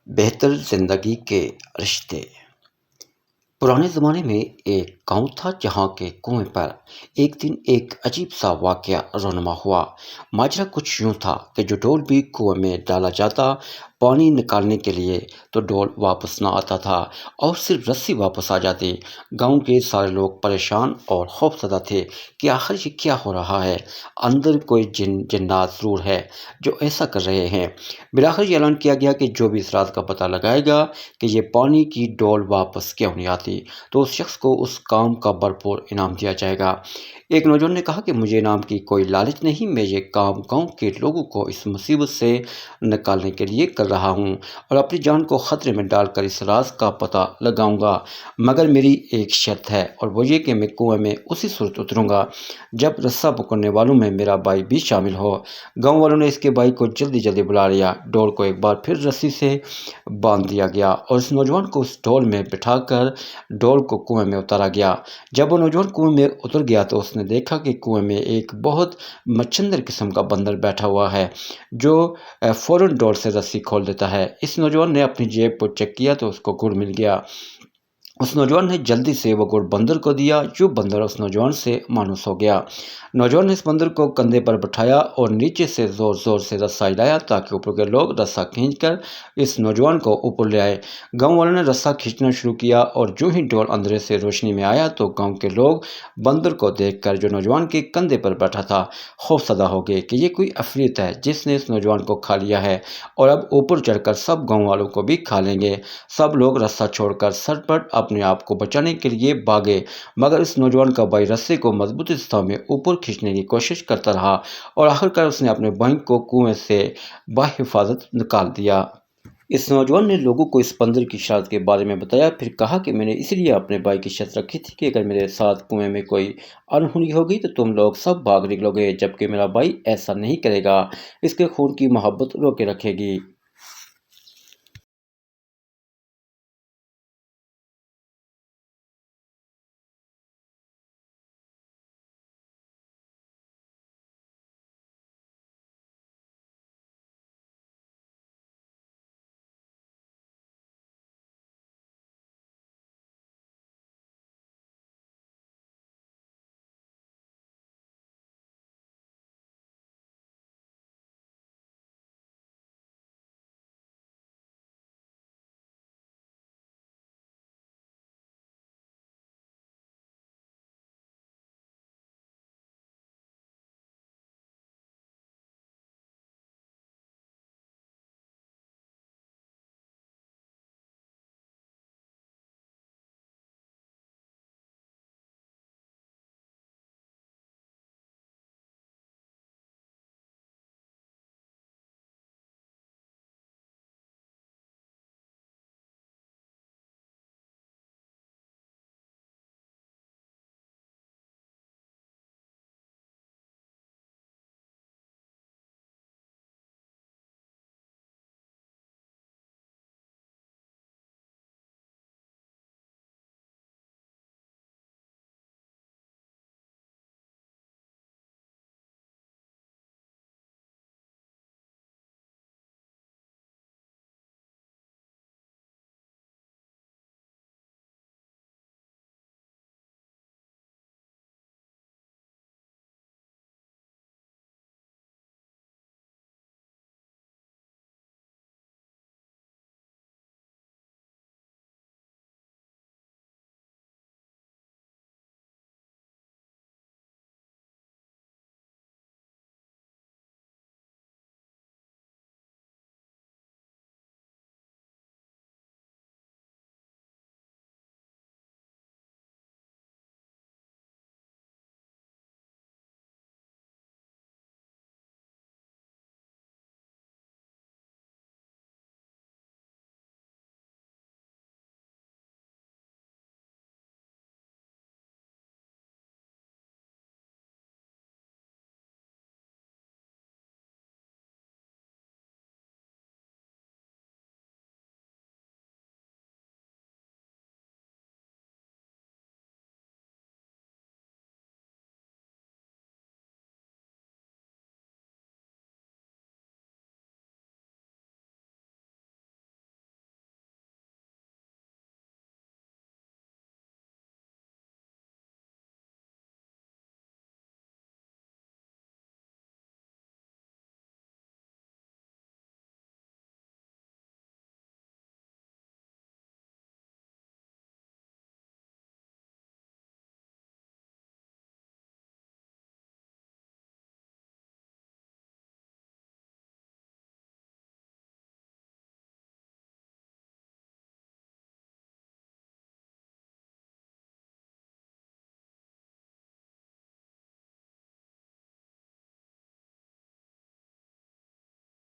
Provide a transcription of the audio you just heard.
بہتر زندگی کے رشتے۔ پرانے زمانے میں ایک گاؤں تھا جہاں کے کنویں پر ایک دن ایک عجیب سا واقعہ رونما ہوا۔ ماجرا کچھ یوں تھا کہ جو ڈول بھی کنویں میں ڈالا جاتا پانی نکالنے کے لیے تو ڈول واپس نہ آتا تھا اور صرف رسی واپس آ جاتی۔ گاؤں کے سارے لوگ پریشان اور خوفزدہ تھے کہ آخر یہ کیا ہو رہا ہے، اندر کوئی جنات ضرور ہے جو ایسا کر رہے ہیں۔ بالآخر یہ اعلان کیا گیا کہ جو بھی اس راز کا پتہ لگائے گا کہ یہ پانی کی ڈول واپس کیوں نہیں آتی تو اس شخص کو اس کام کا بھرپور انعام دیا جائے گا۔ ایک نوجوان نے کہا کہ مجھے انعام کی کوئی لالچ نہیں، میں یہ کام گاؤں کے لوگوں کو اس مصیبت سے نکالنے کے لیے کر رہا ہوں اور اپنی جان کو خطرے میں ڈال کر اس راز کا پتہ لگاؤں گا، مگر میری ایک شرط ہے اور وہ یہ کہ میں کنویں میں اسی صورت اتروں گا جب رسہ پکڑنے والوں میں میرا بھائی بھی شامل ہو۔ گاؤں والوں نے اس کے بھائی کو جلدی بلا لیا۔ ڈول کو ایک بار پھر رسی سے باندھ دیا گیا اور اس نوجوان کو اس ڈول میں بٹھا کر ڈول کو کنویں میں اتارا گیا۔ جب وہ نوجوان کنویں میں اتر گیا تو اس نے دیکھا کہ کنویں میں ایک بہت مچھندر قسم کا بندر بیٹھا ہوا ہے جو فوراً ڈول سے رسی کھول دیتا ہے۔ اس نوجوان نے اپنی جیب کو چیک کیا تو اس کو گڑ مل گیا۔ اس نوجوان نے جلدی سے وہ گڑ بندر کو دیا، جو بندر اس نوجوان سے مانوس ہو گیا۔ نوجوان نے اس بندر کو کندھے پر بٹھایا اور نیچے سے زور سے رسہ ہلایا تاکہ اوپر کے لوگ رسہ کھینچ کر اس نوجوان کو اوپر لے آئے۔ گاؤں والوں نے رسہ کھینچنا شروع کیا اور جو ہی ڈول اندھیرے سے روشنی میں آیا تو گاؤں کے لوگ بندر کو دیکھ کر جو نوجوان کے کندھے پر بیٹھا تھا خوفزدہ ہو گئے کہ یہ کوئی عفریت ہے جس نے اس نوجوان کو کھا لیا ہے اور اب اوپر چڑھ کر سب گاؤں والوں کو بھی کھا لیں گے۔ سب لوگ رسہ چھوڑ کر سرپٹ اپنے آپ کو بچانے کے لیے بھاگے، مگر اس نوجوان کا بھائی رسے کو مضبوطی سے تھامے اوپر کھینچنے کی کوشش کرتا رہا اور آخرکار اس نے اپنے بھائی کو کنویں سے بحفاظت نکال دیا۔ اس نوجوان نے لوگوں کو اس بندر کی شرارت کے بارے میں بتایا، پھر کہا کہ میں نے اس لیے اپنے بھائی کی شرط رکھی تھی کہ اگر میرے ساتھ کنویں میں کوئی انہونی ہوگی تو تم لوگ سب بھاگ نکلو گے، جبکہ میرا بھائی ایسا نہیں کرے گا، اس کے خون کی محبت روکے رکھے گی۔